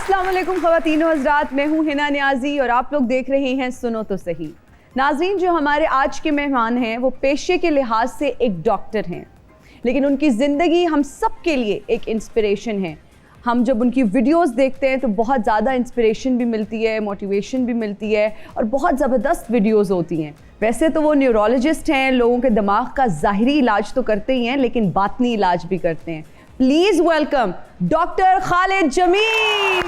अस्सलाम वालेकुम ख़वातीन व हज़रात, मैं हूँ हिना नियाज़ी और आप लोग देख रहे हैं सुनो तो सही। नाज़रीन, जो हमारे आज के मेहमान हैं वो पेशे के लिहाज से एक डॉक्टर हैं, लेकिन उनकी ज़िंदगी हम सब के लिए एक इंस्पिरेशन है। हम जब उनकी वीडियोस देखते हैं तो बहुत ज़्यादा इंस्पिरेशन भी मिलती है, मोटिवेशन भी मिलती है और बहुत ज़बरदस्त वीडियोस होती हैं। वैसे तो वो न्यूरोलॉजिस्ट हैं, लोगों के दिमाग का ज़ाहिरी इलाज तो करते ही हैं लेकिन बातनी इलाज भी करते हैं। Please welcome doctor Khalid Jameel.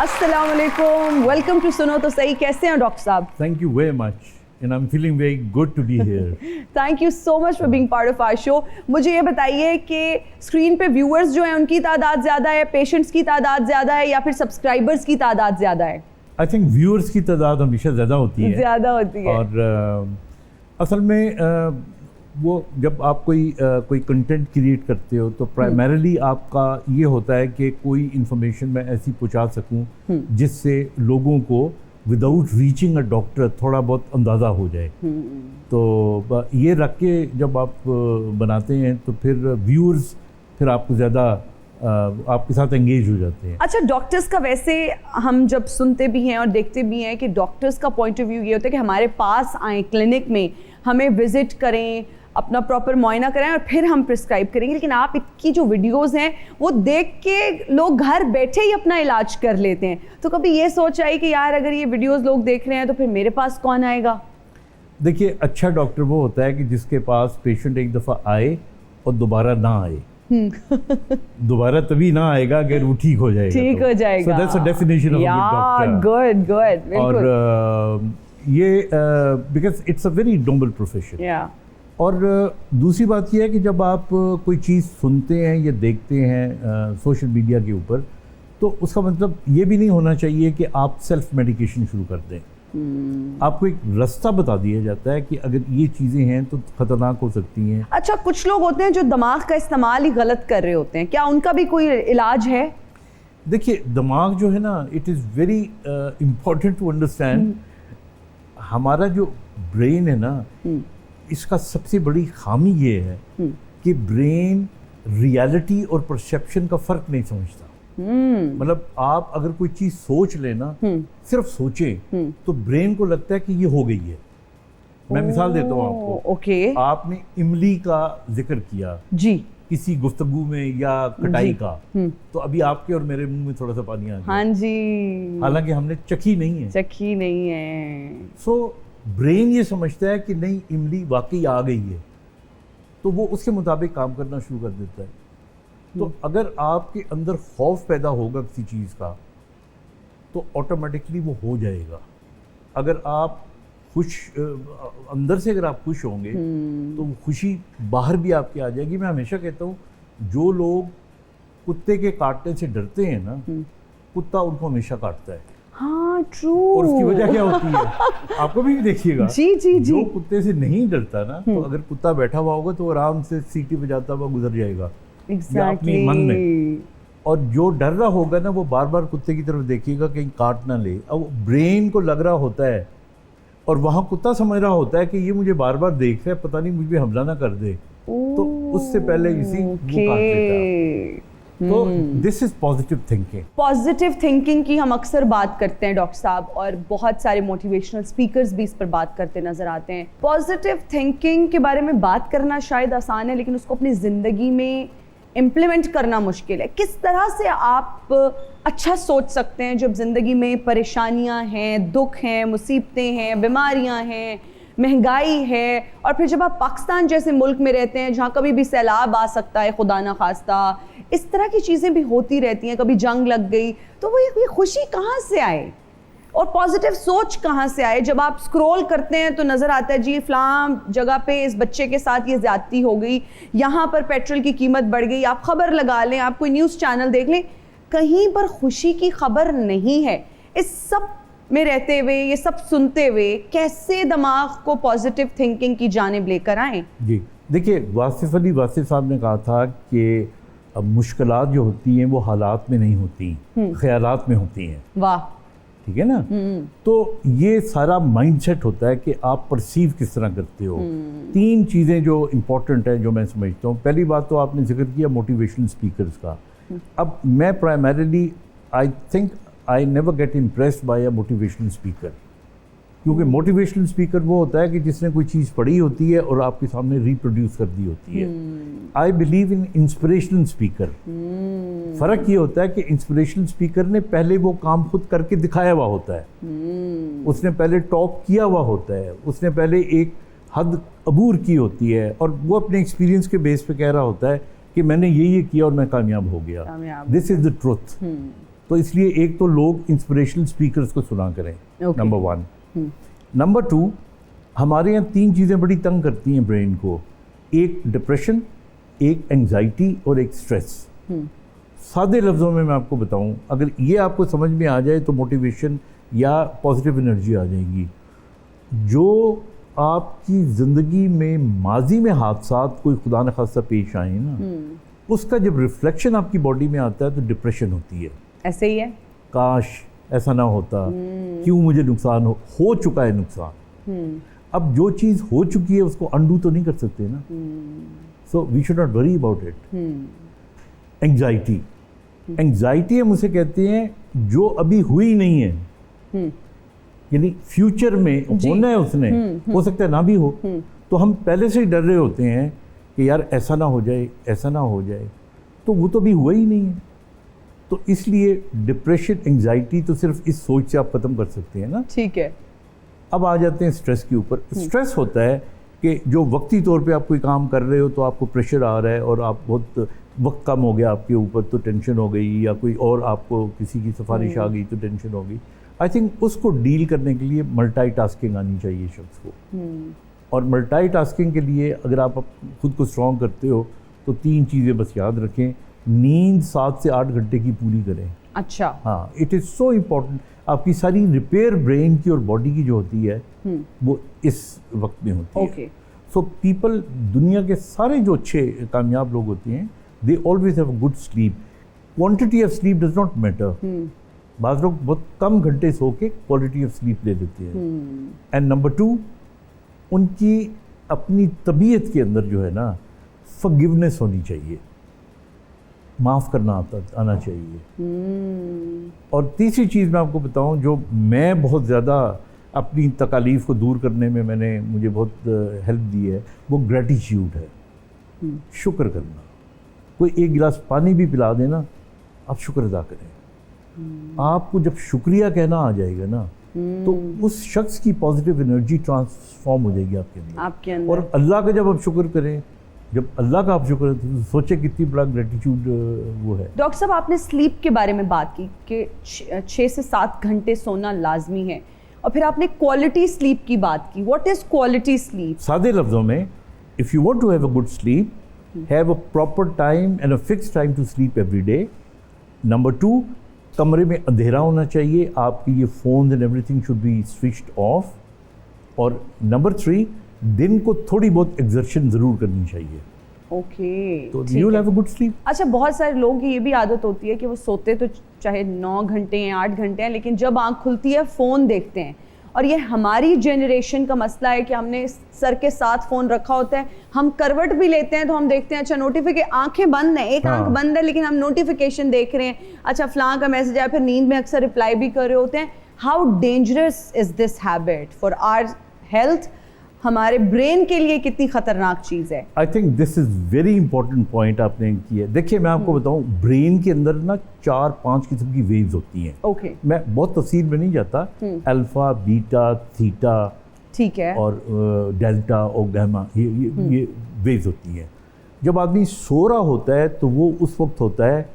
अस्सलाम वालेकुम, वेलकम टू सुनो तो सही। कैसे हैं डॉक्टर साहब? Thank you very much and I'm feeling very good to be here. Thank you so much for being part of our show. मुझे ये बताइए कि स्क्रीन पे व्यूअर्स जो हैं उनकी तादाद ज़्यादा है, पेशेंट्स की तादाद ज़्यादा है या फिर सब्सक्राइबर्स की तादाद ज़्यादा है? I think viewers की तादाद हमेशा ज़्यादा होती है। ज़्यादा होती है। और असल में वो जब आप कोई कंटेंट क्रिएट करते हो तो प्राइमरीली आपका ये होता है कि कोई इन्फॉर्मेशन मैं ऐसी पहुंचा सकूं जिससे लोगों को विदाउट रीचिंग अ डॉक्टर थोड़ा बहुत अंदाज़ा हो जाए। तो ये रख के जब आप बनाते हैं तो फिर व्यूअर्स फिर आपको ज़्यादा आपके साथ एंगेज हो जाते हैं। अच्छा, डॉक्टर्स का वैसे हम जब सुनते भी हैं और देखते भी हैं कि डॉक्टर्स का पॉइंट ऑफ व्यू ये होता है कि हमारे पास आएँ, क्लिनिक में हमें विजिट करें, अपना प्रॉपर मुआयना कराएं और फिर हम प्रिस्क्राइब करेंगे। लेकिन आप इनकी जो वीडियोस हैं वो देख के लोग घर बैठे ही अपना इलाज कर लेते हैं। तो कभी ये सोच आई कि यार अगर ये वीडियोस लोग देख रहे हैं तो फिर मेरे पास कौन आएगा? देखिए, अच्छा डॉक्टर वो होता है कि जिसके पास पेशेंट एक दफ़ा आए और दोबारा ना आए। दोबारा तभी ना आएगा अगर वो ठीक हो जाएगा। ठीक हो जाएगा। So that's a definition of a good doctor. Good good, बिल्कुल। और ये because it's a very noble profession. और दूसरी बात यह है कि जब आप कोई चीज़ सुनते हैं या देखते हैं सोशल मीडिया के ऊपर, तो उसका मतलब ये भी नहीं होना चाहिए कि आप सेल्फ मेडिकेशन शुरू कर दें। आपको एक रास्ता बता दिया जाता है कि अगर ये चीज़ें हैं तो ख़तरनाक हो सकती हैं। अच्छा, कुछ लोग होते हैं जो दिमाग का इस्तेमाल ही गलत कर रहे होते हैं, क्या उनका भी कोई इलाज है? देखिए, दिमाग जो है ना, it is very important to understand. हमारा जो ब्रेन है ना, इसका सबसे बड़ी खामी ये है कि ब्रेन रियलिटी और परसेप्शन का फ़र्क नहीं समझता। मतलब आप अगर कोई चीज़ सोच लेना, सिर्फ सोचें तो ब्रेन को लगता है कि ये हो गई है। मैं मिसाल देता हूँ आपको। ओके। आपने इमली का जिक्र किया जी किसी गुफ्तगू में या कटाई का, तो अभी आपके और मेरे मुंह में थोड़ा सा पानी आ गया। हाँ जी। हालांकि हमने चखी नहीं है। सो ब्रेन ये समझता है कि नहीं, इमली वाकई आ गई है, तो वो उसके मुताबिक काम करना शुरू कर देता है। तो अगर आपके अंदर खौफ पैदा होगा किसी चीज़ का तो ऑटोमेटिकली वो हो जाएगा। अगर आप अंदर से अगर आप खुश होंगे तो वो खुशी बाहर भी आपके आ जाएगी। मैं हमेशा कहता हूँ, जो लोग कुत्ते के काटने से डरते हैं ना, कुत्ता उनको हमेशा काटता है। हाँ, ट्रू। और उसकी वजह क्या होती है आपको भी देखिएगा। जी। जो कुत्ते से नहीं डरता ना, तो अगर कुत्ता बैठा हुआ होगा तो आराम से सीटी बजाता हुआ गुजर जाएगा अपने मन में। और जो डर रहा होगा ना, वो बार बार कुत्ते की तरफ देखिएगा कहीं काट ना ले। अब काट को लग रहा होता है और वहाँ कुत्ता समझ रहा होता है कि ये मुझे बार बार देख रहा है, पता नहीं मुझ पे हमला ना कर दे, तो उससे पहले इसी वो काट लेता है। तो this is positive thinking. Positive thinking की हम अक्सर बात करते हैं डॉक्टर साहब, और बहुत सारे मोटिवेशनल स्पीकर्स भी इस पर बात करते नजर आते हैं। पॉजिटिव थिंकिंग के बारे में बात करना शायद आसान है, लेकिन उसको अपनी ज़िंदगी में इम्प्लीमेंट करना मुश्किल है। किस तरह से आप अच्छा सोच सकते हैं जब ज़िंदगी में परेशानियां हैं, दुख हैं, मुसीबतें हैं, बीमारियां हैं, महंगाई है, और फिर जब आप पाकिस्तान जैसे मुल्क में रहते हैं जहाँ कभी भी सैलाब आ सकता है, खुदा ना खास्ता, इस तरह की चीज़ें भी होती रहती हैं, कभी जंग लग गई, तो वो ये खुशी कहाँ से आए और पॉजिटिव सोच कहाँ से आए? जब आप स्क्रॉल करते हैं तो नज़र आता है जी फलां जगह पे इस बच्चे के साथ ये ज़्यादती हो गई, यहाँ पर पेट्रोल की कीमत बढ़ गई, आप खबर लगा लें, आप कोई न्यूज़ चैनल देख लें, कहीं पर खुशी की खबर नहीं है। इस सब में रहते हुए, ये सब सुनते हुए, कैसे दिमाग को पॉजिटिव थिंकिंग की जानिब लेकर आएँ? जी देखिए, वासिफ साहब ने कहा था कि मुश्किलात जो होती हैं वो हालात में नहीं होती, ख्यालात में होती हैं। वाह, ठीक है ना। तो ये सारा माइंडसेट होता है कि आप परसीव किस तरह करते हो। तीन चीज़ें जो इम्पोर्टेंट हैं जो मैं समझता हूँ। पहली बात तो आपने जिक्र किया मोटिवेशनल स्पीकर्स का, अब मैं primarily I think I never get impressed by a motivational speaker, क्योंकि मोटिवेशनल स्पीकर वो होता है कि जिसने कोई चीज़ पढ़ी होती है और आपके सामने रिप्रोड्यूस कर दी होती है। I believe in inspirational speaker. फ़र्क ये होता है कि इंस्पिरेशनल स्पीकर ने पहले वो काम खुद करके दिखाया हुआ होता है, उसने पहले टॉक किया हुआ होता है, उसने पहले एक हद अबूर की होती है और वो अपने एक्सपीरियंस के बेस पे कह रहा होता है कि मैंने ये किया और मैं कामयाब हो गया। This is the truth. तो इसलिए एक तो लोग इंस्पिरेशनल स्पीकर्स को सुना करें, नंबर 1। नंबर 2, हमारे यहाँ 3 चीज़ें बड़ी तंग करती हैं ब्रेन को, एक डिप्रेशन, एक एंजाइटी और एक स्ट्रेस। सादे लफ्ज़ों में मैं आपको बताऊं, अगर ये आपको समझ में आ जाए तो मोटिवेशन या पॉजिटिव एनर्जी आ जाएगी। जो आपकी ज़िंदगी में माजी में हादसात कोई खुदा न खास्ता पेश आए ना, उसका जब रिफ्लेक्शन आपकी बॉडी में आता है तो डिप्रेशन होती है। ऐसे ही है, काश ऐसा ना होता, क्यों मुझे नुकसान हो चुका है नुकसान। अब जो चीज़ हो चुकी है उसको अंडू तो नहीं कर सकते ना, so we should not worry about it. Anxiety, anxiety हम उसे कहते हैं जो अभी हुई नहीं है, यानी फ्यूचर में होना है उसने, हो सकता है ना भी हो, तो हम पहले से ही डर रहे होते हैं कि यार ऐसा ना हो जाए, ऐसा ना हो जाए, तो वो तो अभी हुआ ही नहीं है। तो इसलिए डिप्रेशन, एंग्जाइटी तो सिर्फ इस सोच से आप ख़त्म कर सकते हैं ना। ठीक है। अब आ जाते हैं स्ट्रेस के ऊपर। स्ट्रेस होता है कि जो वक्ती तौर पे आप कोई काम कर रहे हो तो आपको प्रेशर आ रहा है और आप बहुत वक्त कम हो गया आपके ऊपर तो टेंशन हो गई, या कोई और आपको किसी की सिफारिश आ गई तो टेंशन हो गई। आई थिंक उसको डील करने के लिए मल्टीटास्किंग आनी चाहिए शख्स को। और मल्टीटास्किंग के लिए अगर आप खुद को स्ट्रॉन्ग करते हो तो 3 चीज़ें बस याद रखें। नींद 7 से 8 घंटे की पूरी करें। अच्छा। हाँ, इट इज़ सो इम्पॉर्टेंट। आपकी सारी रिपेयर ब्रेन की और बॉडी की जो होती है वो इस वक्त में होती है। सो पीपल, दुनिया के सारे जो अच्छे कामयाब लोग होते हैं, they always have a good sleep. Quantity of sleep does not matter. बाज़ लोग बहुत कम घंटे सो के क्वालिटी ऑफ स्लीप ले लेते हैं। एंड नंबर 2, उनकी अपनी तबीयत के अंदर जो है ना फॉरगिवनेस होनी चाहिए, माफ़ करना आना चाहिए। और तीसरी चीज़ मैं आपको बताऊं, जो मैं बहुत ज़्यादा अपनी तकालीफ को दूर करने में मुझे बहुत हेल्प दी है, वो ग्रेटिट्यूड है। शुक्र करना। कोई एक गिलास पानी भी पिला देना, आप शुक्र अदा करें। आपको जब शुक्रिया कहना आ जाएगा ना, तो उस शख्स की पॉजिटिव एनर्जी ट्रांसफॉर्म हो जाएगी आपके अंदर। और अल्लाह का जब आप शुक्र करें, जब अल्लाह का आप शुक्र, तो सोचे कितनी बड़ा ग्रेटिट्यूड वो है। डॉक्टर साहब, आपने स्लीप के बारे में बात की कि 6 से 7 घंटे सोना लाजमी है, और फिर आपने क्वालिटी स्लीप की बात की। What is quality sleep? सादे लफ्ज़ों में, if you want to have a good sleep, have a proper time and a fixed time to sleep every day. Number 2, कमरे में अंधेरा होना चाहिए, आपकी ये phone and everything should be switched off. और नंबर 3, दिन को थोड़ी बहुत एक्सर्शन ज़रूर करनी चाहिए। ओके, तो you will have a good sleep. अच्छा, बहुत सारे लोगों की ये भी आदत होती है कि वो सोते तो चाहे 9 घंटे हैं, 8 घंटे हैं, लेकिन जब आँख खुलती है फ़ोन देखते हैं। और ये हमारी जनरेशन का मसला है कि हमने सर के साथ फ़ोन रखा होता है, हम करवट भी लेते हैं तो हम देखते हैं अच्छा नोटिफिकेशन, आंखें बंद हैं, एक आंख बंद है लेकिन हम नोटिफिकेशन देख रहे हैं, अच्छा फलां का मैसेज आया, फिर नींद में अक्सर रिप्लाई भी कर रहे होते हैं। How dangerous is this habit for our health? हमारे ब्रेन के लिए कितनी खतरनाक चीज़ है? I think this is very important point आपने किया। देखिए, मैं आपको बताऊं, ब्रेन के अंदर ना 4-5 किस्म की वेव्स होती हैं। ओके। मैं बहुत तफसील में नहीं जाता। अल्फा, बीटा, थीटा, ठीक है, और डेल्टा और गामा, ये वेव्स होती हैं। जब आदमी सो रहा होता है तो वो उस वक्त होता है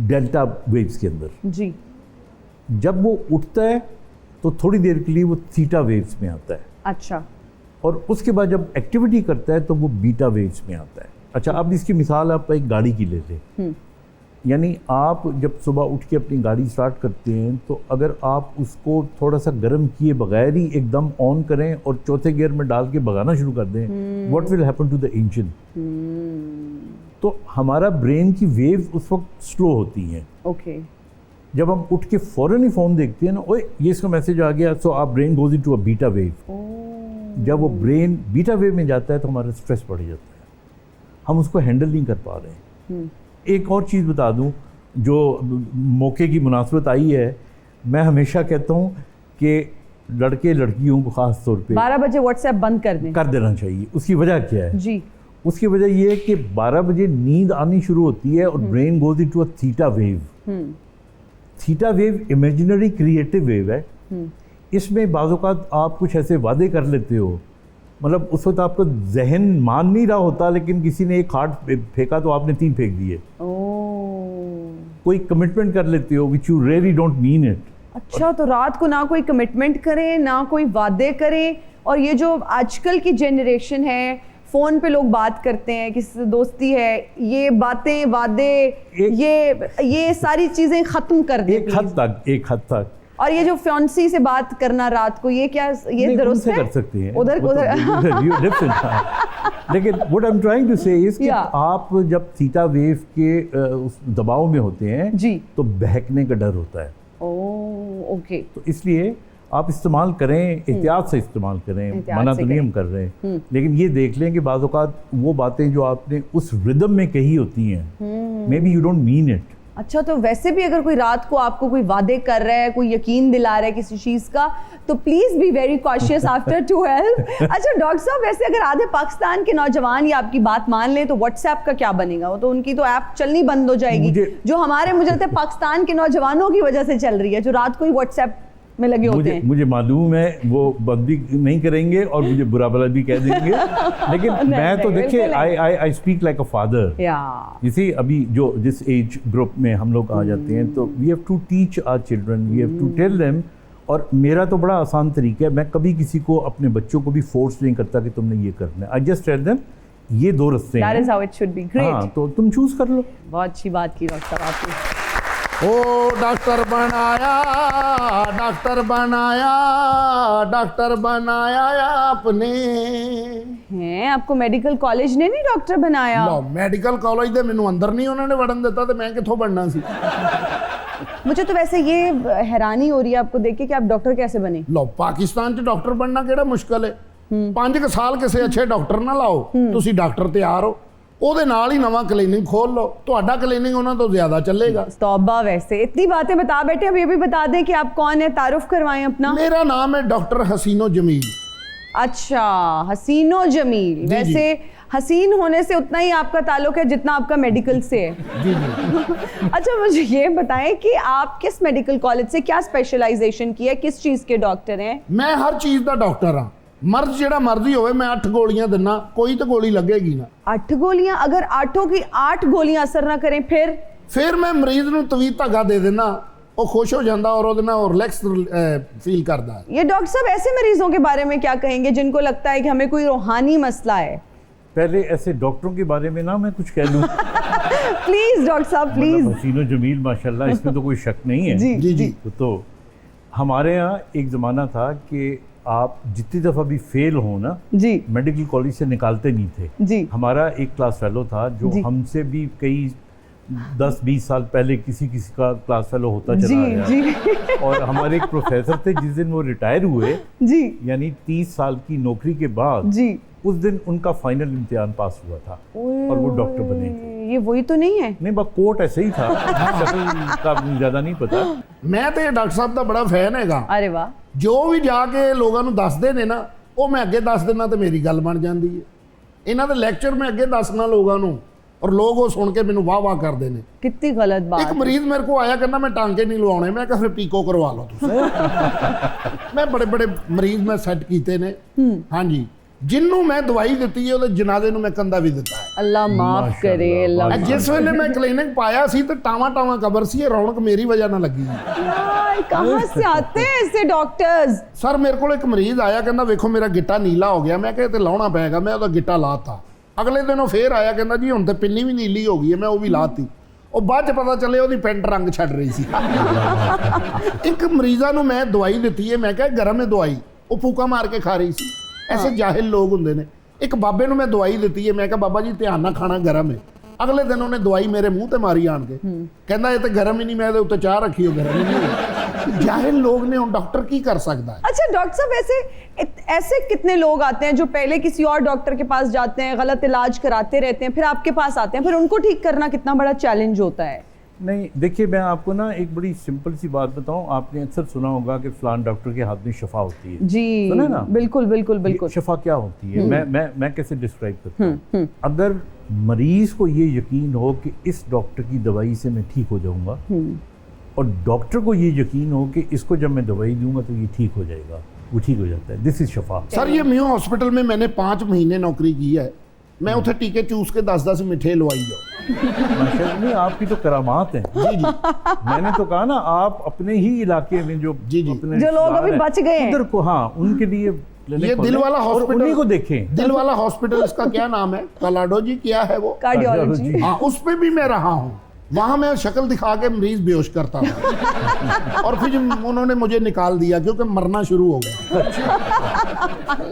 डेल्टा वेव्स के अंदर जी। जब वो उठता है तो थोड़ी देर के लिए वो थीटा वेव्स में आता है। अच्छा। और उसके बाद जब एक्टिविटी करता है तो वो बीटा वेव्स में आता है। अच्छा, अब इसकी मिसाल आप एक गाड़ी की ले लें। यानी आप जब सुबह उठ के अपनी गाड़ी स्टार्ट करते हैं तो अगर आप उसको थोड़ा सा गर्म किए बगैर ही एकदम ऑन करें और चौथे गियर में डाल के भगाना शुरू कर दें, what will happen to the engine? तो हमारा ब्रेन की वेव्स उस वक्त स्लो होती हैं। ओके। जब हम उठ के फ़ौरन ही फ़ोन देखते हैं ना, ओए ये इसका मैसेज आ गया, सो आप brain goes into a beta wave. जब वो ब्रेन बीटा वेव में जाता है तो हमारा स्ट्रेस बढ़ जाता है, हम उसको हैंडल नहीं कर पा रहे हैं। एक और चीज़ बता दूं, जो मौके की मुनासबत आई है, मैं हमेशा कहता हूं कि लड़के लड़कियों को ख़ास तौर पे 12 बजे व्हाट्सएप बंद कर देना चाहिए। उसकी वजह क्या है जी? उसकी वजह ये है कि 12 बजे नींद आनी शुरू होती है और brain goes into a theta wave. Theta wave imaginary creative wave है। इसमें बाज़ औक़ात आप कुछ ऐसे वादे कर लेते हो, मतलब उस वक्त आपका जहन मान नहीं रहा होता, लेकिन किसी ने एक हार्ट फेंका तो आपने 3 फेंक दिए। कोई कमिटमेंट कर लेते हो which you really don't mean it. अच्छा, तो रात को ना कोई कमिटमेंट करें, ना कोई वादे करें, और ये जो आजकल की जनरेशन है, फ़ोन पे लोग बात करते हैं, किसी से दोस्ती है, ये बातें, वादे, ये सारी चीज़ें ख़त्म कर दें एक हद तक। और ये जो फ्योंसी से बात करना रात को, ये क्या, ये दुरुस्त है? कर सकते हैं उधर लेकिन what I am trying to say is कि आप जब थीटा वेव के उस दबाव में होते हैं जी, तो बहकने का डर होता है। ओके। तो इसलिए आप इस्तेमाल करें, एहतियात से इस्तेमाल करें, मना तो नहीं हम कर रहे हैं, लेकिन ये देख लें कि बाज़ औक़ात वो बातें जो आपने उस रिदम में कही होती हैं, may be you don't mean it. अच्छा, तो वैसे भी अगर कोई रात को आपको कोई वादे कर रहा है, कोई यकीन दिला रहा है किसी चीज़ का, तो please be very cautious after 12। अच्छा डॉक्टर साहब, वैसे अगर आधे पाकिस्तान के नौजवान ये आपकी बात मान लें तो व्हाट्सएप का क्या बनेगा? वो तो उनकी तो ऐप चलनी बंद हो जाएगी, जो हमारे मुझे लगता है पाकिस्तान के नौजवानों की वजह से चल रही है, जो रात को ही व्हाट्सएप में लगे होते हैं। मुझे मालूम है वो बंद भी नहीं करेंगे और मुझे बुरा भला भी कह देंगे, लेकिन मैं तो देखिए I speak like a father. इसी अभी जो जिस एज ग्रुप में हम लोग आ जाते हैं, तो we have to teach our children, we have to tell them. और मेरा तो बड़ा आसान तरीका है, मैं कभी किसी को, अपने बच्चों को भी फोर्स नहीं करता कि तुमने ये करना है। आई जस्ट टेल देम ये 2 रास्ते हैं, that is how it should be. Great. हाँ, तो तुम चूज कर लो। बहुत अच्छी बात की डॉक्टर साहब आपने। ओ डॉक्टर बनाया, डॉक्टर बनाया, डॉक्टर बनाया आपने। हैं, आपको मेडिकल कॉलेज ने नहीं डॉक्टर बनाया? लो, मेडिकल कॉलेज दे मैनू अंदर नहीं उन्होंने वड़न देता, तो मैं किथों बनना सी। मुझे तो वैसे ये हैरानी हो रही है आपको देख के कि आप डॉक्टर कैसे बने। लो, पाकिस्तान च डॉक्टर बनना केड़ा मुश्किल है। 5 साल किसी अच्छे डॉक्टर ना लाओ, तुसी डॉक्टर तैयार हो, ਉਹਦੇ ਨਾਲ ਹੀ नवा क्लिनिक खोल लो, ਤੁਹਾਡਾ क्लिनिक ਉਹਨਾਂ ਤੋਂ ज़्यादा चलेगा। तौबा, वैसे इतनी बातें बता बैठे, अब ये भी बता दें कि आप कौन है, तारुफ करवाएं अपना। मेरा नाम है डॉक्टर हसीनो जमील। अच्छा, हसीनो जमील। वैसे हसीन होने से उतना ही आपका ताल्लुक है जितना आपका मेडिकल से है। जी जी। अच्छा, मुझे ये बताएं कि आप किस मेडिकल कॉलेज से क्या स्पेशलाइजेशन की है, किस चीज़ के डॉक्टर हैं? मैं हर चीज़ का डॉक्टर हाँ। मर्ज जेड़ा मर्जी होवे, मैं 8 गोलियां दिना, कोई तो गोली लगेगी ना। 8 गोलियां? अगर 8 की 8 गोलियां असर ना करें फिर मैं मरीज नूं तवी धागा दे देना, वो खुश हो जाता और ਉਹਦੇ ਨਾਲ रिलैक्स फील करता है। ये डॉक्टर साहब ऐसे मरीजों के बारे में क्या कहेंगे जिनको लगता है कि हमें कोई रूहानी मसला है? पहले ऐसे डॉक्टरों के बारे में ना मैं कुछ कह दूं। प्लीज डॉक्टर साहब प्लीज। हसीनो जमील माशाल्लाह, इसमें तो कोई शक नहीं है। जी जी जी। तो हमारे यहाँ एक ज़माना था कि आप जितनी दफ़ा भी फेल हो ना जी, मेडिकल कॉलेज से निकालते नहीं थे जी। हमारा एक क्लास फेलो था जो हमसे भी कई 10-20 साल पहले किसी का क्लास फेलो होता चला गया। जी। और हमारे एक प्रोफेसर थे, जिस दिन वो रिटायर हुए जी, यानी 30 साल की नौकरी के बाद जी, उस दिन उनका फाइनल इम्तिहान पास हुआ था और वो डॉक्टर बने थे। ये वही तो नहीं है? नहीं, बस कोट ऐसे ही था, शक्ल का ज़्यादा नहीं पता। मैं तो डॉक्टर साहब का बड़ा फैन हैगा। अरे वाह। जो भी जाके लोगों ਨੂੰ ਦੱਸਦੇ ਨੇ ਨਾ, ਉਹ मैं अगे दस देना तो मेरी गल बन जाती है। इन्हों के लैक्चर मैं अगे दसना लोगों को, और लोग वो सुन के मैनू वाह वाह करते हैं। कितनी गलत बात। एक मरीज मेरे को आया कहना मैं टांके नहीं लवाने, मैं कहा फिर पीको करवा लो तुम। मैं बड़े बड़े मरीज मैं सैट किए ने। हाँ जी, जिन्हों मैं दवाई दी है जनाजे में मैं कंधा भी दिता है। अल्लाह माफ करे, अल्लाह। जिस वेले मैं क्लिनिक पाया सी तो टावा टावा कबर सी, रौनक मेरी वजह ना लगी। कहाँ से आते हैं ऐसे डॉक्टर्स? सर मेरे को एक मरीज आया कहना वेखो मेरा गिट्टा नीला हो गया, मैं कहते लाना पेगा, मैं वह गिट्टा लाता। अगले दिन फिर आया कहना जी हुण तो पिन्नी भी नीली हो गई है, मैं वो भी लाती। और बाद पता चले वो पेंट रंग छड़ रही सी। एक मरीजा नूं मैं दवाई दी है, मैं कहा गरम है दवाई, वो फूका मार के खा रही सी। ऐसे जाहिल लोग होंगे ने। एक बाबे नूं मैं दवाई दी है, मैं कहा बाबा जी ध्यान ना खाना गरम है। अगले दिन उन्हें दवाई मेरे मूँह ते मारी आन के, कहना ये तो गरम ही नहीं, मैं उत्ते चाह रखी हो गरम ही नहीं। जाहिल लोग ने डॉक्टर की कर सकता है। अच्छा डॉक्टर साहब, ऐसे कितने लोग आते हैं जो पहले किसी और डॉक्टर के पास जाते हैं, गलत इलाज कराते रहते हैं, फिर आपके पास आते हैं, फिर उनको ठीक करना कितना बड़ा चैलेंज होता है? नहीं देखिए, मैं आपको ना एक बड़ी सिंपल सी बात बताऊं। आपने अक्सर सुना होगा कि फलान डॉक्टर के हाथ में शफा होती है। जी सुना ना? बिल्कुल बिल्कुल बिल्कुल। शफा क्या होती है, मैं कैसे डिस्क्राइब करता हूँ। अगर मरीज को ये यकीन हो कि इस डॉक्टर की दवाई से मैं ठीक हो जाऊंगा, और डॉक्टर को ये यकीन हो कि इसको जब मैं दवाई दूंगा तो ये ठीक हो जाएगा, वो ठीक हो जाता है। This is शफा। सर ये मियो हॉस्पिटल में मैंने 5 महीने नौकरी की है, मैं उठे टीके चूस के 10-10 मिठे लवाई जाओ। नहीं, आपकी तो करामात है। जी जी। मैंने तो कहा ना, आप अपने ही इलाके में जो जी जी। अपने जो लोग अभी बच गए हैं उधर को, हाँ, उनके लिए ये दिल वाला हॉस्पिटल, उन्हीं को देखें। दिल वाला हॉस्पिटल, इसका क्या नाम है? कलाडो जी, क्या है वो? कार्डियोलॉजी। हाँ, उस पे भी मैं रहा हूँ। वहां मैं शक्ल दिखा के मरीज बेहोश करता था और फिर उन्होंने मुझे निकाल दिया क्योंकि मरना शुरू हो गया।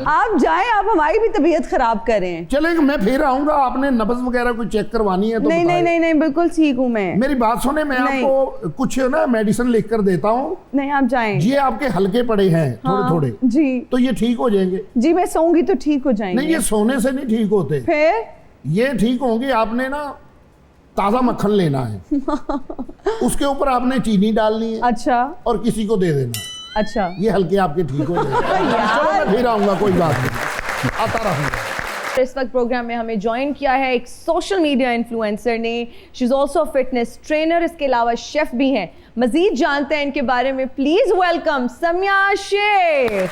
आप जाएं, आप हमारी भी तबीयत खराब कर रहे हैं। चलेगा, मैं फिर आऊंगा। आपने नब्ज वगैरह कोई चेक करवानी है तो नहीं नहीं नहीं नहीं, बिल्कुल ठीक हूँ मैं। मेरी बात सुने, मैं आपको कुछ ना मेडिसिन लिख कर देता हूँ। नहीं आप जाएं। ये आपके हल्के पड़े हैं थोड़े थोड़े जी, तो ये ठीक हो जाएंगे। जी मैं सोऊंगी तो ठीक हो जाएंगे। नहीं, ये सोने से नहीं ठीक होते, फिर ये ठीक होंगे। आपने ना ताज़ा मक्खन लेना है, उसके ऊपर आपने चीनी डालनी है, अच्छा, और किसी को दे देना। अच्छा, ये हल्के आपके ठीक हो जाएंगे। चलो मैं फिर आऊंगा, कोई बात नहीं, आता रहूंगा। इस वक्त प्रोग्राम में हमें ज्वाइन किया है एक सोशल मीडिया इन्फ्लुएंसर ने। She is also fitness trainer, इसके अलावा शेफ भी हैं। मजीद जानते हैं इनके बारे में। Please welcome Samya Shaikh.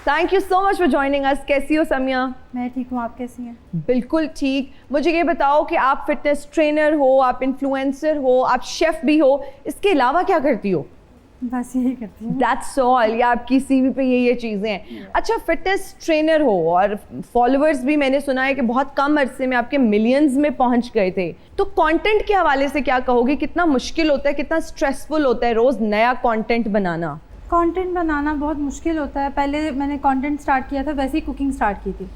Thank you so much for joining us. कैसी हो सम्या? मैं ठीक हूँ, आप कैसी हैं? बिल्कुल ठीक। मुझे ये बताओ कि आप फिटनेस ट्रेनर हो, आप इन्फ्लुएंसर हो, आप शेफ भी हो, इसके अलावा क्या करती हो? बस यही करती हूँ। That's all, या आपकी सीवी पे ये चीज़ें हैं। अच्छा, फिटनेस ट्रेनर हो और फॉलोअर्स भी मैंने सुना है कि बहुत कम अरसे में आपके मिलियंस में पहुंच गए थे। तो कंटेंट के हवाले से क्या कहोगे? कितना मुश्किल होता है, कितना स्ट्रेसफुल होता है रोज़ नया कंटेंट बनाना? कंटेंट बनाना बहुत मुश्किल होता है। पहले मैंने कंटेंट स्टार्ट किया था, वैसे ही कुकिंग स्टार्ट की थी,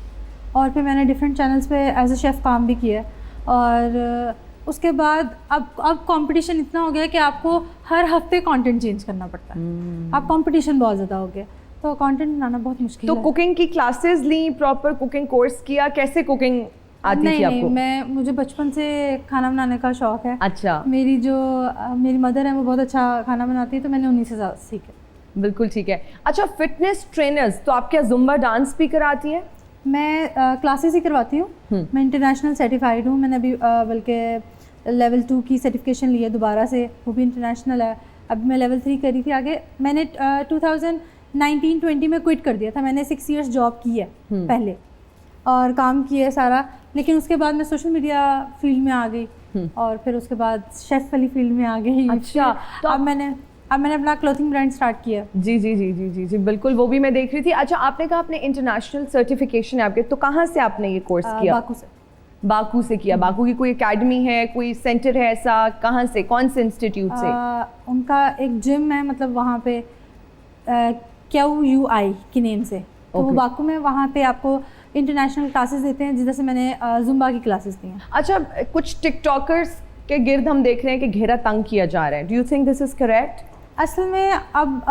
और फिर मैंने डिफरेंट चैनल्स पे एज अ शेफ़ काम भी किया। और उसके बाद अब कंपटीशन इतना हो गया कि आपको हर हफ्ते कंटेंट चेंज करना पड़ता है। अब कंपटीशन बहुत ज़्यादा हो गया, तो कंटेंट बनाना बहुत मुश्किल है। तो कुकिंग की क्लासेस ली, प्रॉपर कुकिंग कोर्स किया? कैसे कुकिंग आती थी आपको? मुझे बचपन से खाना बनाने का शौक है। अच्छा, मेरी मदर है, वो बहुत अच्छा खाना बनाती है, तो मैंने उन्हीं से सीखा। बिल्कुल ठीक है। अच्छा, फिटनेस ट्रेनर्स, तो आप क्या जुम्बा डांस भी कराती हैं? मैं क्लासेस ही करवाती हूँ। मैं इंटरनेशनल सर्टिफाइड हूँ। मैंने अभी बल्कि लेवल 2 की सर्टिफिकेशन ली है दोबारा से, वो भी इंटरनेशनल है। अभी मैं लेवल 3 करी थी आगे। मैंने 2019-20 में क्विट कर दिया था। मैंने 6 इयर्स जॉब की है पहले और काम किया है सारा, लेकिन उसके बाद मैं सोशल मीडिया फील्ड में आ गई और फिर उसके बाद शेफ़ वाली फील्ड में आ गई। अच्छा, तो अब मैंने अपना क्लोथिंग ब्रांड स्टार्ट किया। जी जी जी जी जी जी बिल्कुल, वो भी मैं देख रही थी। अच्छा, आपने कहा आपने इंटरनेशनल सर्टिफिकेशन है आपके, तो कहाँ से आपने ये कोर्स किया? बाकू से। बाकू से किया। बाकू की कोई एकेडमी है, कोई सेंटर है ऐसा? कहाँ से, कौन से इंस्टीट्यूट से? उनका एक जिम है, मतलब वहाँ पे QUI के नेम से, तो वो बाकू में, वहाँ पे आपको इंटरनेशनल क्लासेस देते हैं, जैसे मैंने जुम्बा की क्लासेस दी हैं। अच्छा, कुछ टिकटॉकर्स के गिर्द हम देख रहे हैं कि घेरा तंग किया जा रहा है। Do you think this is correct? असल में अब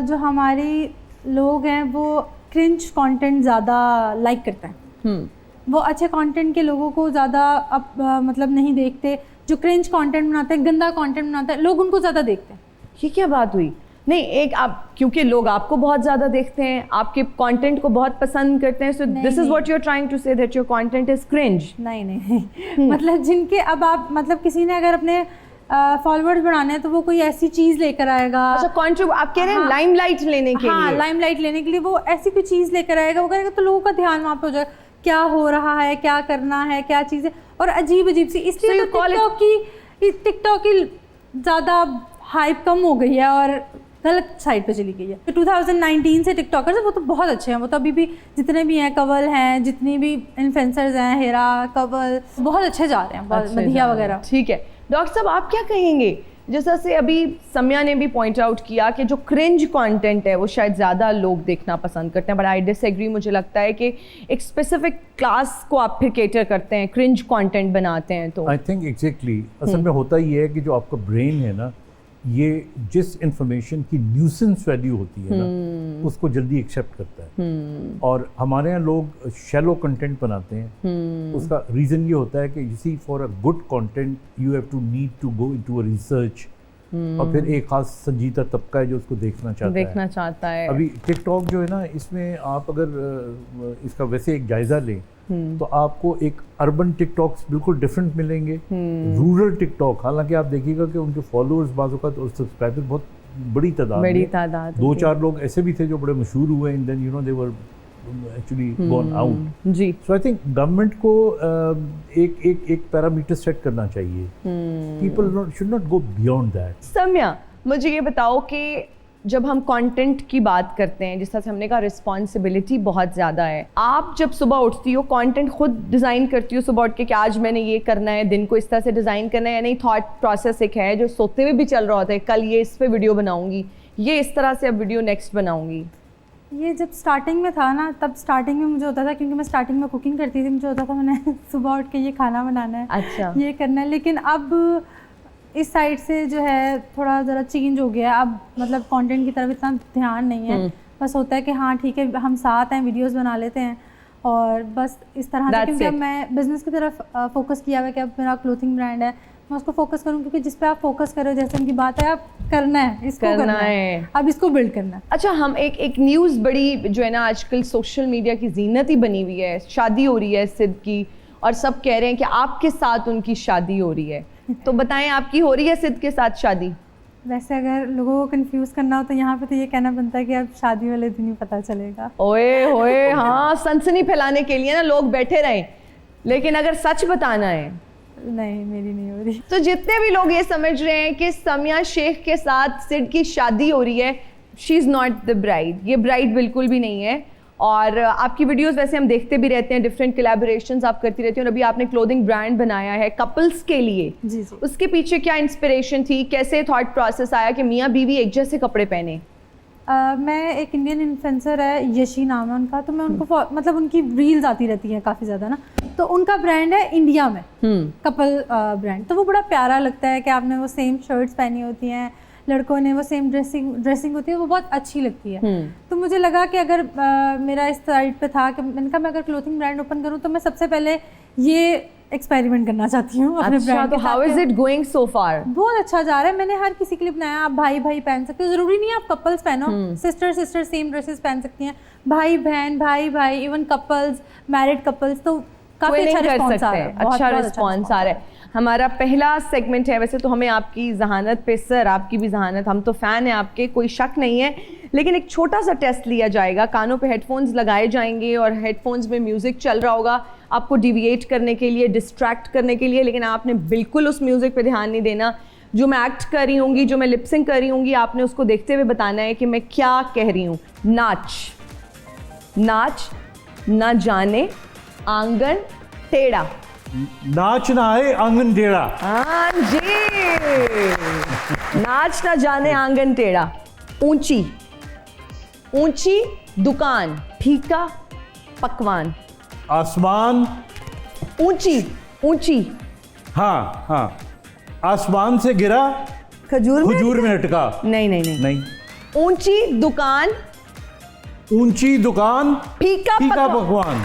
जो हमारे लोग हैं वो क्रिंज कंटेंट ज़्यादा लाइक करते हैं। वो अच्छे कंटेंट के लोगों को ज़्यादा अब मतलब नहीं देखते। जो क्रिंज कंटेंट बनाते हैं, गंदा कंटेंट बनाते हैं, लोग उनको ज़्यादा देखते हैं। ये क्या बात हुई? नहीं, एक आप, क्योंकि लोग आपको बहुत ज़्यादा देखते हैं, आपके कंटेंट को बहुत पसंद करते हैं, so this is what you are trying to say that your content is cringe? नहीं मतलब जिनके अब आप, मतलब किसी ने अगर अपने फॉलोअर्स बढ़ाने हैं तो वो कोई ऐसी चीज़ लेकर आएगा। अच्छा, आप कह रहे हैं लाइमलाइट लेने के लिए? हाँ, लाइमलाइट लेने के लिए वो ऐसी कोई चीज़ लेकर आएगा, वो करेगा तो लोगों का ध्यान वहाँ पे हो जाएगा, क्या हो रहा है, क्या करना है, क्या चीज़ें, और अजीब अजीब सी। इसलिए टिकटॉक की ज़्यादा हाइप कम हो गई है और गलत साइड पे चली गई है। 2019 से टिकटॉकर्स वो तो बहुत अच्छे हैं, वो तो अभी भी जितने भी हैं, कवल हैं, जितनी भी इन्फ्लुएंसर्स हैं, हेरा, कवल, बहुत अच्छे जा रहे हैं, मधिया वगैरह। ठीक है डॉक्टर साहब, आप क्या कहेंगे? जैसा से अभी सम्या ने भी पॉइंट आउट किया कि जो क्रिंज कंटेंट है वो शायद ज़्यादा लोग देखना पसंद करते हैं, बट आई डिसएग्री। मुझे लगता है कि एक स्पेसिफिक क्लास को आप फिर केटर करते हैं, क्रिंज कंटेंट बनाते हैं। तो आई थिंक एग्जैक्टली, असल में होता ही है कि जो आपका ब्रेन है ना, ये जिस इंफॉर्मेशन की न्यूसेंस वैल्यू होती है ना उसको जल्दी एक्सेप्ट करता है। और हमारे यहाँ लोग शैलो कंटेंट बनाते हैं। उसका रीज़न ये होता है कि you see for a good content you have to need to go into a research, और फिर एक खास संजीदा तबका है जो उसको देखना चाहता है। अभी टिकटॉक जो है ना, इसमें आप अगर इसका वैसे एक जायज़ा लें तो आपको एक अर्बन टिकटॉक्स बिल्कुल डिफरेंट मिलेंगे, रूरल टिकटॉक हालांकि आप देखिएगा कि उनके फॉलोअर्स बाज़ औक़ात और सब्सक्राइबर बहुत बड़ी तादाद 2-4 लोग ऐसे भी थे जो बड़े मशहूर हुए and then you know they were actually gone out. जी, सो आई थिंक गवर्नमेंट को एक पैरामीटर सेट करना चाहिए। People should not go beyond that. Samya, मुझे ये बताओ कि जब हम कंटेंट की बात करते हैं, जिस तरह से हमने कहा रिस्पॉन्सिबिलिटी बहुत ज़्यादा है, आप जब सुबह उठती हो कंटेंट खुद डिज़ाइन करती हो सुबह उठ के कि आज मैंने ये करना है, दिन को इस तरह से डिज़ाइन करना है, या नहीं थॉट प्रोसेस एक है जो सोते हुए भी चल रहा होता है, कल ये इस पे वीडियो बनाऊंगी, ये इस तरह से अब वीडियो नेक्स्ट बनाऊंगी? ये जब स्टार्टिंग में था ना, तब स्टार्टिंग में मुझे होता था, क्योंकि मैं स्टार्टिंग में कुकिंग करती थी, मुझे होता था मैंने सुबह उठ के ये खाना बनाना है, अच्छा ये करना है। लेकिन अब इस साइड से जो है थोड़ा ज़रा चेंज हो गया है। अब मतलब कंटेंट की तरफ इतना ध्यान नहीं है, बस होता है कि हाँ ठीक है हम साथ हैं, वीडियोस बना लेते हैं और बस इस तरह से। क्योंकि अब मैं बिज़नेस की तरफ फोकस किया हुआ है कि अब मेरा क्लोथिंग ब्रांड है, मैं उसको फोकस करूँ, क्योंकि जिस पे आप फोकस करो, जैसे उनकी बात है, आप करना है, इसको करना है, अब इसको बिल्ड करना है। अच्छा, हम एक न्यूज़ बड़ी जो है ना आजकल सोशल मीडिया की जीनत ही बनी हुई है, शादी हो रही है सिद्ध की, और सब कह रहे हैं कि आपके साथ उनकी शादी हो रही है, तो बताएं आपकी हो रही है सिद्ध के साथ शादी? वैसे अगर लोगों को कंफ्यूज करना हो तो यहाँ पे तो ये कहना बनता है कि अब शादी वाले दिन ही पता चलेगा। ओए होए, हाँ, सनसनी फैलाने के लिए ना लोग बैठे रहे, लेकिन अगर सच बताना है, नहीं मेरी नहीं हो रही। तो जितने भी लोग ये समझ रहे हैं कि सम्या शेख के साथ सिड की शादी हो रही है, she is not the bride, ये ब्राइड बिल्कुल भी नहीं है। और आपकी वीडियोस वैसे हम देखते भी रहते हैं, डिफरेंट कोलैबोरेशंस आप करती रहती हैं, और अभी आपने क्लोथिंग ब्रांड बनाया है कपल्स के लिए। जी जी। उसके पीछे क्या इंस्पिरेशन थी, कैसे थॉट प्रोसेस आया कि मियाँ बीवी एक जैसे कपड़े पहने? मैं एक इंडियन इन्फ्लुएंसर है, यशी नाम है उनका, तो मैं उनको मतलब उनकी रील्स आती रहती हैं काफ़ी ज़्यादा ना, तो उनका ब्रांड है इंडिया में कपल ब्रांड, तो वो बड़ा प्यारा लगता है कि आपने वो सेम शर्ट्स पहनी होती हैं, लड़कों ने वो सेम ड्रेसिंग होती है, वो बहुत अच्छी लगती है। तो मुझे लगा कि अगर मेरा इस साइड पे था कि मैंने कहा मैं अगर क्लोथिंग ब्रांड ओपन करूँ तो मैं सबसे पहले ये एक्सपेरिमेंट करना चाहती हूँ अपने ब्रांड। तो how is it going so far? बहुत अच्छा जा रहा है। मैंने हर किसी के लिए बनाया, आप भाई भाई पहन सकते हो, जरूरी नहीं है आप कपल्स पहनो, सिस्टर सेम ड्रेसेस पहन सकती हैं, भाई बहन, भाई भाई, इवन कपल्स, मैरिड कपल्स, तो काफी अच्छा रिस्पॉन्स आ रहा है। अच्छा रिस्पॉन्स आ रहा है। हमारा पहला सेगमेंट है, वैसे तो हमें आपकी जहानत पे सर, आपकी भी जहानत, हम तो फ़ैन हैं आपके, कोई शक नहीं है, लेकिन एक छोटा सा टेस्ट लिया जाएगा। कानों पे हेडफोन्स लगाए जाएंगे और हेडफोन्स में म्यूज़िक चल रहा होगा आपको डिविएट करने के लिए, डिस्ट्रैक्ट करने के लिए, लेकिन आपने बिल्कुल उस म्यूज़िक पे ध्यान नहीं देना। जो मैं एक्ट कर रही होंगी, जो मैं लिपसिंग कर रही होंगी, आपने उसको देखते हुए बताना है कि मैं क्या कह रही हूँ। नाच नाच ना जाने आंगन टेढ़ा, नाच ना आए आंगन टेढ़ा। हाँ जी, नाच ना जाने आंगन टेढ़ा। ऊंची ऊंची दुकान, फीका पकवान। आसमान ऊंची ऊंची, हाँ हाँ, आसमान से गिरा खजूर में अटका। नहीं नहीं नहीं नहीं। ऊंची दुकान, ऊंची दुकान, फीका पकवान।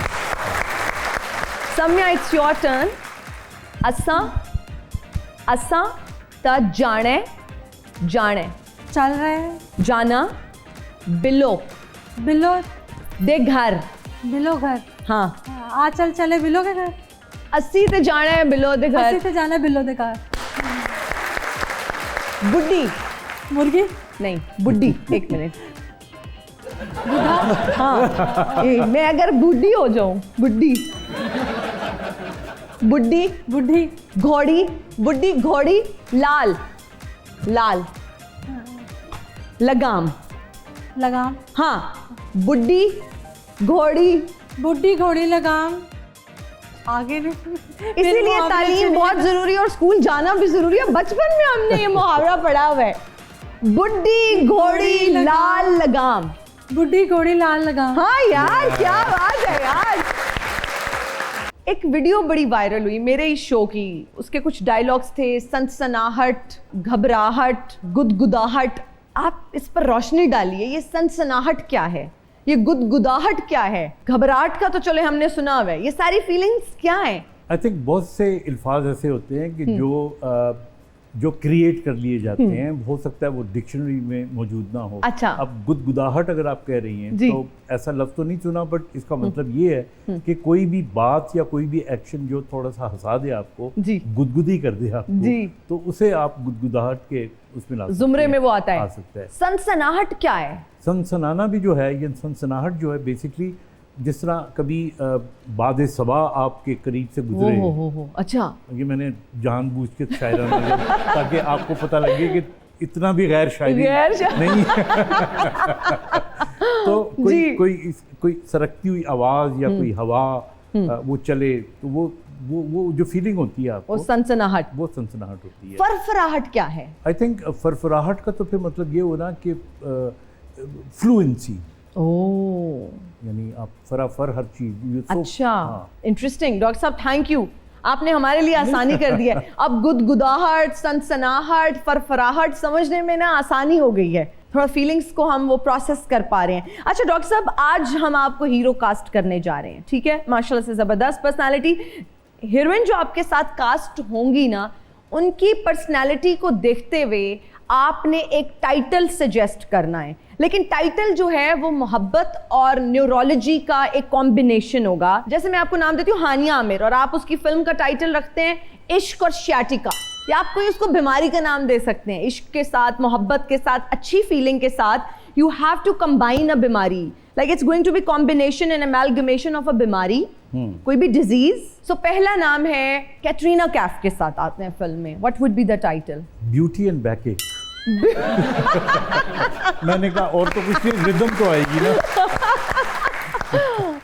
सम्या, इट्स योर टर्न। असा ता जाने जाने, चल रहे हैं, जाना बिलो बिलो दे घर, बिलो घर, हाँ, आ चल चले बिलो के घर, अस्सी ते जाना है बिलो दे घर, अस्सी ते जाना है बिलो दे घर। बुड्ढी मुर्गी नहीं, बुड्ढी, एक मिनट, हाँ, मैं अगर बुड्ढी हो जाऊं, बुड्ढी बुड्ढी बुड्ढी, घोड़ी, बुड्ढी घोड़ी, लाल लाल, लगाम लगाम, हाँ, बुड्ढी घोड़ी, बुड्ढी घोड़ी लगाम। आगे नहीं, इसीलिए तालीम बहुत जरूरी है और स्कूल जाना भी जरूरी है। बचपन में हमने ये मुहावरा पढ़ा हुआ है, बुड्ढी घोड़ी लाल लगाम, बुड्ढी घोड़ी लाल लगाम। हाँ यार, क्या बात है यार। एक वीडियो बड़ी वायरल हुई मेरे इस शो की, उसके कुछ डायलॉग्स थे, सनसनाहट, घबराहट, गुदगुदाहट। आप इस पर रोशनी डालिए, ये सनसनाहट क्या है, ये गुदगुदाहट क्या है, घबराहट का तो चलो हमने सुना हुआ है, ये सारी फीलिंग्स क्या है? आई थिंक बहुत से अल्फाज ऐसे होते हैं कि जो क्रिएट कर लिए जाते हैं, हो सकता है वो डिक्शनरी में मौजूद ना हो। अच्छा। अब गुदगुदाहट अगर आप कह रही हैं तो ऐसा लफ्ज़ तो नहीं सुना, बट इसका मतलब ये है कि कोई भी बात या कोई भी एक्शन जो थोड़ा सा हंसा दे आपको, गुदगुदी कर दे आपको, तो उसे आप गुदगुदाहट के उसमें ला जुमरे में वो आता आ सकता है। सनसनाहट क्या है? सनसनाना भी जो है, ये सनसनाहट जो है बेसिकली जिस तरह कभी बाद सबा आपके करीब से गुजरे। हो। अच्छा, ये मैंने जानबूझ के शायराना लिया ताकि आपको पता लगे कि इतना भी गैर शायरी नहीं तो कोई सरकती हुई आवाज़ या कोई हवा वो चले तो वो जो फीलिंग होती है आपको, वो सनसनाहट होती है। फरफराहट क्या है? आई थिंक फरफराहट का तो फिर मतलब ये होना कि फ्लुएंसी, यानी आप फराफर हर चीज। अच्छा, इंटरेस्टिंग। डॉक्टर साहब थैंक यू, आपने हमारे लिए आसानी कर दी है। अब गुदगुदाहट, सनसनाहट, फरफराहट समझने में ना आसानी हो गई है, थोड़ा फीलिंग्स को हम वो प्रोसेस कर पा रहे हैं। अच्छा डॉक्टर साहब, आज हम आपको हीरो कास्ट करने जा रहे हैं, ठीक है? माशाल्लाह से ज़बरदस्त पर्सनालिटी। हीरोइन जो आपके साथ कास्ट होंगी ना, उनकी पर्सनालिटी को देखते हुए आपने एक टाइटल सजेस्ट करना है, लेकिन टाइटल जो है वो मोहब्बत और न्यूरोलॉजी का एक कॉम्बिनेशन होगा। जैसे मैं आपको नाम देती हूँ हानिया आमिर, और आप उसकी फिल्म का टाइटल रखते हैं इश्क और शियाटिका, या आप कोई उसको बीमारी का नाम दे सकते हैं। इश्क के साथ, मोहब्बत के साथ, अच्छी फीलिंग के साथ you have to combine a bimari, like it's going to be combination and amalgamation of a bimari, कोई भी डिजीज। सो पहला नाम है कैटरीना कैफ के साथ आते हैं फिल्म में, what would be the title? Beauty and बैके। मैंने कहा और तो कुछ नहीं, रिदम तो आएगी ना।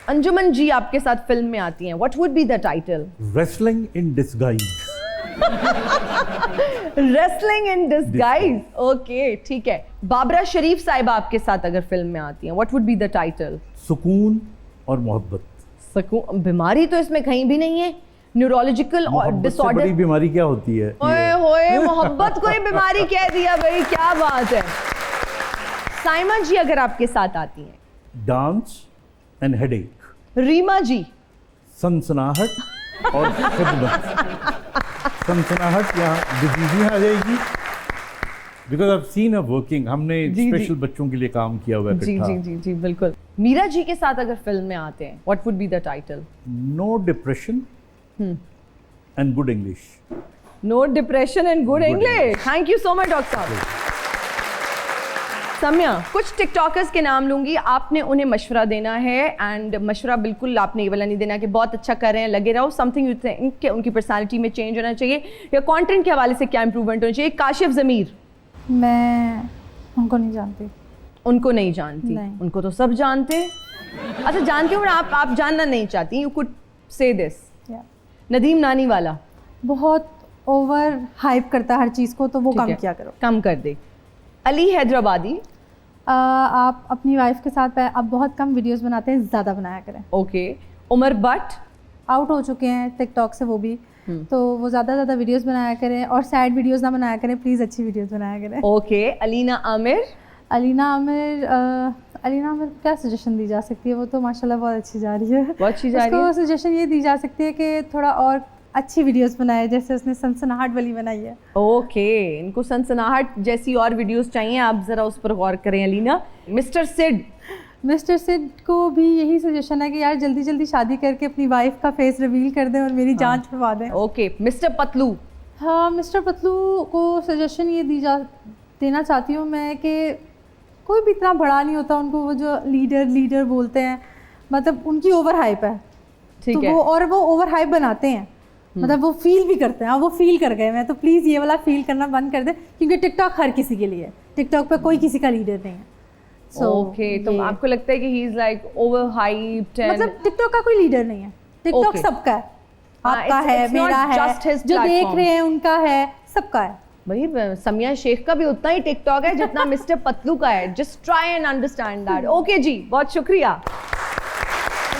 अंजुमन जी आपके साथ फिल्म में आती हैं, what would be the title? Wrestling in disguise. Wrestling in disguise, okay ठीक है। बाबरा शरीफ साहिबा आपके साथ अगर फिल्म में आती हैं, what would be the title? सुकून और मोहब्बत। सुकून, बीमारी तो इसमें कहीं भी नहीं है, न्यूरोलॉजिकल और डिसऑर्डर। बड़ी बीमारी क्या होती है? ओए होए, मोहब्बत को ही बीमारी कह दिया भाई, क्या बात है। साइमा जी अगर आपके साथ आती हैं? Dance and headache. Reema ji? सनसनाहट और खिदमत। सनसनाहट यहाँ डिजीज आ जाएगी, because I seen a working, हमने स्पेशल बच्चों के लिए काम किया हुआ है। जी बिल्कुल। मीरा जी के साथ अगर फिल्म में आते हैं, what would be the title? No depression and good English. No depression and good English. Thank you so much doctor साहब। सम्या, कुछ टिकटॉकर्स के नाम लूंगी, आपने उन्हें मशवरा देना है, एंड मशवरा बिल्कुल आपने ये वाला नहीं देना कि बहुत अच्छा कर रहे हैं, लगे रहो, समथिंग यू थिंक कि उनकी पर्सनालिटी में चेंज होना चाहिए या कंटेंट के हवाले से क्या इंप्रूवमेंट होना चाहिए। काशिफ ज़मीर? मैं उनको नहीं जानती। उनको नहीं जानती? नहीं। उनको तो सब जानते हैं। अच्छा जानती हूँ, आप जानना नहीं चाहती, you could say this. Nadeem नानी वाला? बहुत ओवर हाइप करता है हर चीज़ को, तो वो कम किया करो। कम कर दे। अली हैदराबादी? आप अपनी वाइफ के साथ आप बहुत कम वीडियोस बनाते हैं, ज़्यादा बनाया करें। ओके। उमर भट्ट? आउट हो चुके हैं टिकटॉक से वो भी, तो वो ज़्यादा वीडियोस बनाया करें और सैड वीडियोस ना बनाया करें, प्लीज़ अच्छी वीडियोस बनाया करें। ओके। अलीना आमिर? अलीना आमिर क्या सजेशन दी जा सकती है? वो तो माशाल्लाह बहुत अच्छी जा रही है। बहुत अच्छी जा रही है। उसको सजेशन ये दी जा सकती है कि थोड़ा और अच्छी वीडियोस बनाए, जैसे उसने सनसनाहट वाली बनाई है। ओके, इनको सनसनाहट जैसी और वीडियोस चाहिए, आप ज़रा उस पर गौर करें। अलीना? मिस्टर सिड को भी यही सजेशन है कि यार जल्दी जल्दी शादी करके अपनी वाइफ का फेस रिवील कर दें और मेरी जान छुड़वा दें। ओके। मिस्टर पतलू? हाँ, मिस्टर पतलू को सजेशन ये देना चाहती हूँ मैं कि कोई भी इतना बड़ा नहीं होता, उनको वो जो लीडर बोलते हैं, मतलब उनकी ओवर हाइप है, ठीक है, वो और वो ओवर हाइप बनाते हैं, मतलब वो फील भी करते हैं। वो फील कर गए मैं, तो प्लीज़ ये वाला फील करना बंद कर दे, क्योंकि टिकटॉक हर किसी के लिए, टिकटॉक पे कोई किसी का लीडर नहीं है। ओके, तो आपको लगता है कि he is like over hyped, मतलब टिकटॉक का कोई लीडर नहीं है, टिकटॉक सबका है, आपका है, मेरा है, जो देख रहे हैं उनका है, सबका है। भाई समिया शेख का भी उतना ही टिकटॉक है जितना मिस्टर पतलू का है। Just try and understand that. Okay जी, बहुत शुक्रिया।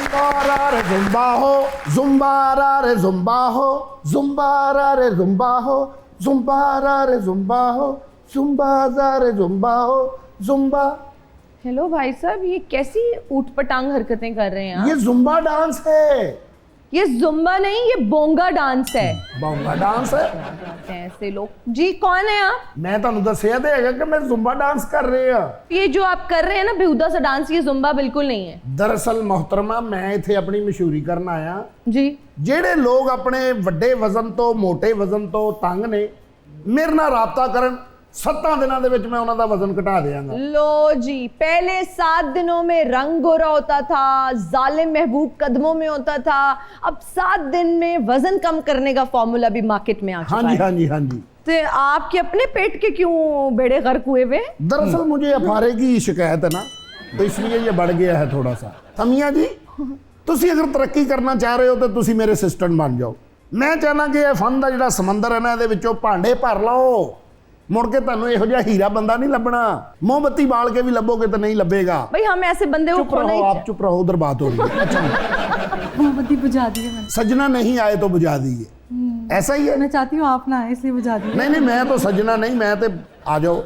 जुम्बा रे जुम्बा हो, जुम्बा रे जुम्बा हो, जुम्बा रे जुम्बा हो, जुम्बा रे जुम्बा हो, जुम्बा रे जुम्बा हो, जुम्बा। हेलो भाई साहब, ये कैसी ऊटपटांग हरकतें कर रहे हैं आप? ये जुम्बा डांस है। ये जुम्बा नहीं, ये बोंगा डांस है। बोंगा डांस है ऐसे लोग जी। कौन है आप? मैं ਤੁਹਾਨੂੰ ਦੱਸਿਆ ਤੇ ਹੈਗਾ कि मैं जुम्बा डांस कर रहे हैं। ये जो आप कर रहे हैं ना बेहुदा सा डांस, ये जुम्बा बिल्कुल नहीं है। दरअसल मोहतरमा मैं ਇੱਥੇ ਆਪਣੀ ਮਸ਼ਹੂਰੀ ਕਰਨ ਆਇਆ जी। ਜਿਹੜੇ ਲੋਕ ਆਪਣੇ ਵੱਡੇ ਵਜ਼ਨ ਤੋਂ ਮੋਟੇ ਵਜ਼ਨ ਤੋਂ ਤੰਗ ਨੇ ਮੇਰੇ ਨਾਲ ਰਾਬਤਾ ਕਰਨ 7 ਦਿਨਾਂ ਦੇ ਵਿੱਚ मैं ਉਹਨਾਂ ਦਾ ਵਜ਼ਨ ਘਟਾ ਦਿਆਂਗਾ। लो जी, पहले 7 दिनों में रंग गोरा होता था, जालिम महबूब कदमों में होता था, अब 7 दिन में वजन कम करने का फॉर्मूला भी मार्केट में आ चुका हाँ जी है। हाँ जी हाँ जी। तो आपके अपने पेट के क्यों बेड़े गर्क हुए हुए? दरअसल मुझे अफारे की शिकायत है ना, तो इसलिए ये बढ़ गया है थोड़ा सा। समिया जी, तुसी अगर तरक्की करना चाह रहे हो तो तुसी मेरे असिस्टेंट बन जाओ। मैं चाहना कि यह फन का जिहड़ा समंदर है ना, ਇਹਦੇ ਵਿੱਚੋਂ ਭਾਂਡੇ ਭਰ ਲਓ, मुड़ के तुहानू इहो जिहा हीरा बंदा नहीं लभना। मोमबत्ती बाल के भी लभोगे तो नहीं लभेगा। भाई हम ऐसे बंदे को चुप खोना रहो, ही आप चुप रहो, उधर बात हो रही है। अच्छा, मोमबत्ती बुझा दी है मैंने। सजना नहीं आए तो बुझा दीजिए, ऐसा ही है। मैं चाहती हूँ आप ना आए, इसलिए बुझा दी। नहीं नहीं, मैं तो सजना नहीं, मैं तो आ जाओ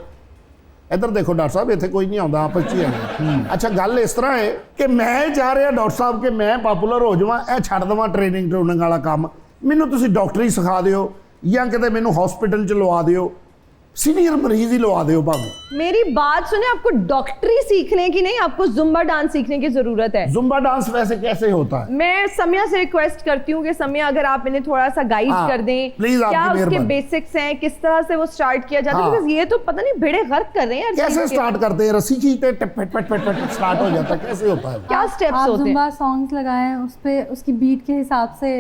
इधर देखो डॉक्टर साहब, इतने कोई नहीं आता, आपस च ही है। अच्छा, गल इस तरह है कि मैं चाह रहा डॉक्टर साहब कि मैं पॉपूलर हो जावां, ਇਹ ਛੱਡ ਦੇਵਾਂ ट्रेनिंग ट्रूनिंग वाला काम। ਮੈਨੂੰ ਤੁਸੀਂ ਡਾਕਟਰੀ ਸਿਖਾ ਦਿਓ ਜਾਂ ਕਿਤੇ ਮੈਨੂੰ ਹਸਪੀਟਲ ਚ ਲਵਾ ਦਿਓ, सीनियर मरीज ही लवा दो भाभी। मेरी बात सुने, आपको डॉक्टरी सीखने की नहीं, आपको जुम्बा डांस सीखने की जरूरत है। जुम्बा डांस वैसे कैसे होता है? मैं समिया से रिक्वेस्ट करती हूँ कि समिया अगर आप इन्हें थोड़ा सा गाइड कर दें, प्लीज, क्या उसके बेसिक्स हैं, किस तरह से वो स्टार्ट किया जाता है, बिकॉज़ ये तो पता नहीं बेड़े गर्क कर रहे हैं। कैसे स्टार्ट करते हैं? रस्सी खींचते टप पट पट पट पट स्टार्ट हो जाता है, कैसे होता है? क्या स्टेप्स आप होते हैं? जुम्बा सॉन्ग्स लगाएं, उस पे उसकी बीट के हिसाब से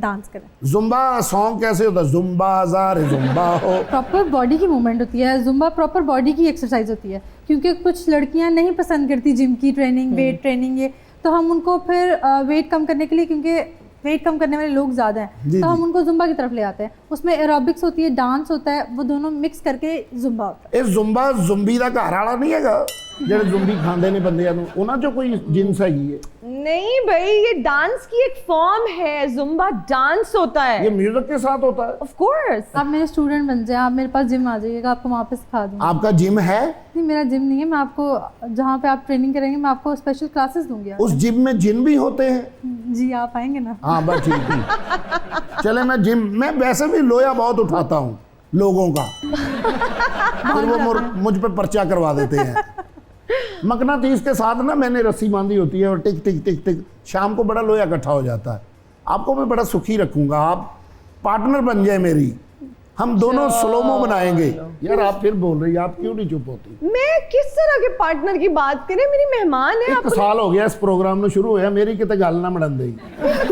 डांस करें। जुम्बा सॉन्ग कैसे होता है? जुम्बा जार जुम्बा हो, प्रॉपर बॉडी की मूवमेंट होती है। जुम्बा प्रॉपर बॉडी की एक्सरसाइज होती है, क्योंकि कुछ लड़कियां नहीं पसंद करती जिम की ट्रेनिंग, वेट ट्रेनिंग, ये तो हम उनको फिर वेट कम करने के लिए, क्योंकि वेट कम करने वाले लोग ज़्यादा हैं, तो हम उनको जुम्बा की तरफ ले आते हैं। उसमें एरोबिक्स होती है, डांस होता है, वो दोनों मिक्स करके जुम्बा होता है। ਇਹ ਜ਼ੁੰਬਾ ਜ਼ੁੰਬੀ ਦਾ ਘਰ ਵਾਲਾ ਨਹੀਂ ਹੈਗਾ ਜਿਹੜੇ ਜ਼ੁੰਬੀ ਖਾਂਦੇ ਨੇ ਬੰਦਿਆਂ ਨੂੰ, ਉਹਨਾਂ ਚੋਂ ਕੋਈ ਜਿੰਸ ਹੈਗੀ ਹੈ? नहीं भाई, ये डांस की एक फॉर्म है, जुम्बा डांस होता है। ये म्यूजिक के साथ होता है? Of course. आप मेरे स्टूडेंट बन जाए, आप मेरे पास जिम आ जाइएगा, आपको वहाँ पे सिखा दूँगी। आपका जिम है? नहीं, मेरा जिम नहीं है, मैं आपको जहाँ पे आप ट्रेनिंग करेंगे मैं आपको स्पेशल क्लासेस दूंगी। उस जिम में जिन भी होते हैं? जी, आप आएंगे ना? हाँ बस ठीक है। चले, मैं जिम, मैं वैसे भी लोया बहुत उठाता हूँ लोगों का, फिर वो मुझ पे पर्चा करवा देते हैं। मकनातीस के साथ ना मैंने रस्सी बांधी होती है और टिक टिक टिक टिक शाम को बड़ा लोया इकट्ठा हो जाता है। आपको मैं बड़ा सुखी रखूंगा, आप पार्टनर बन जाए मेरी, हम दोनों स्लोमो बनाएंगे। यार आप फिर बोल रही है, आप क्यों नहीं चुप होती? मैं किस तरह के पार्टनर की बात करें? मेरी मेहमान है। एक साल हो गया इस प्रोग्राम में शुरू होया, मेरी कितने गल ना मड़न दी।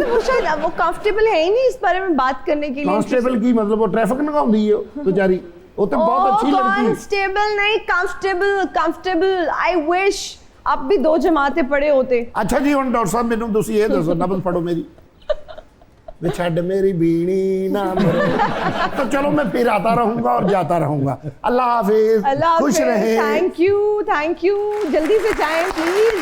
वो शायद वो कंफर्टेबल है ही नहीं इस बारे में बात करने के लिए। कांस्टेबल की मतलब वो ट्रैफिक लगाउंदी है बेचारी, वो तो बहुत अच्छी लड़की है। कांस्टेबल नहीं, कंफर्टेबल। कंफर्टेबल, आई विश आप भी 2 जमातें पढ़े होते। अच्छा जी, हुण डॉक्टर साहब मैनूं तुसीं ये दसो, नबज़ पढ़ो मेरी। वे छड़ मेरी बीणी ना मरो। तो चलो मैं फिर आता रहूंगा और जाता रहूंगा। अल्लाह हाफिज, खुश रहे। थैंक यू, जल्दी से जाएं please.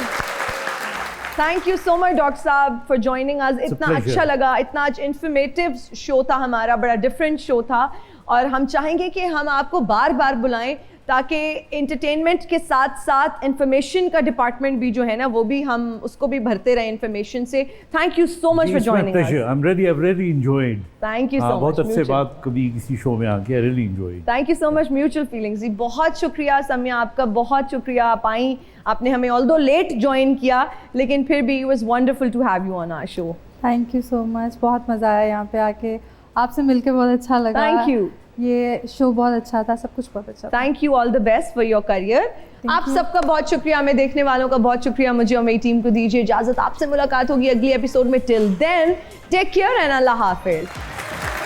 Thank you so much doctor साहब फॉर जॉइनिंग अस। इतना अच्छा लगा, इतना इंफॉर्मेटिव शो था हमारा, बड़ा डिफरेंट शो था, और हम चाहेंगे कि हम आपको बार बार बुलाएं ताकि एंटरटेनमेंट के साथ साथ इंफॉर्मेशन का डिपार्टमेंट भी जो है ना, वो भी हम उसको भी भरते रहे इंफॉर्मेशन से। Thank you so much for joining us. I really enjoyed. Thank you so much. बहुत अच्छे बात कभी किसी शो में आके, I really enjoyed. Thank you so much. Mutual feelings जी। बहुत शुक्रिया समिया, आपका बहुत शुक्रिया। आप आई, आपने हमें ऑल्दो लेट ज्वाइन किया, लेकिन फिर भी it was wonderful to have you on our show. Thank you so much, बहुत मज़ा आया यहाँ पे आके, आपसे मिलके बहुत अच्छा लगा। Thank you. ये शो बहुत अच्छा था, सब कुछ बहुत अच्छा था। Thank you, all the best for your career. आप सबका बहुत शुक्रिया, हमें देखने वालों का बहुत शुक्रिया। मुझे और मेरी टीम को दीजिए इजाजत। आपसे मुलाकात होगी अगली एपिसोड में। Till then take care and अल्लाह हाफिज।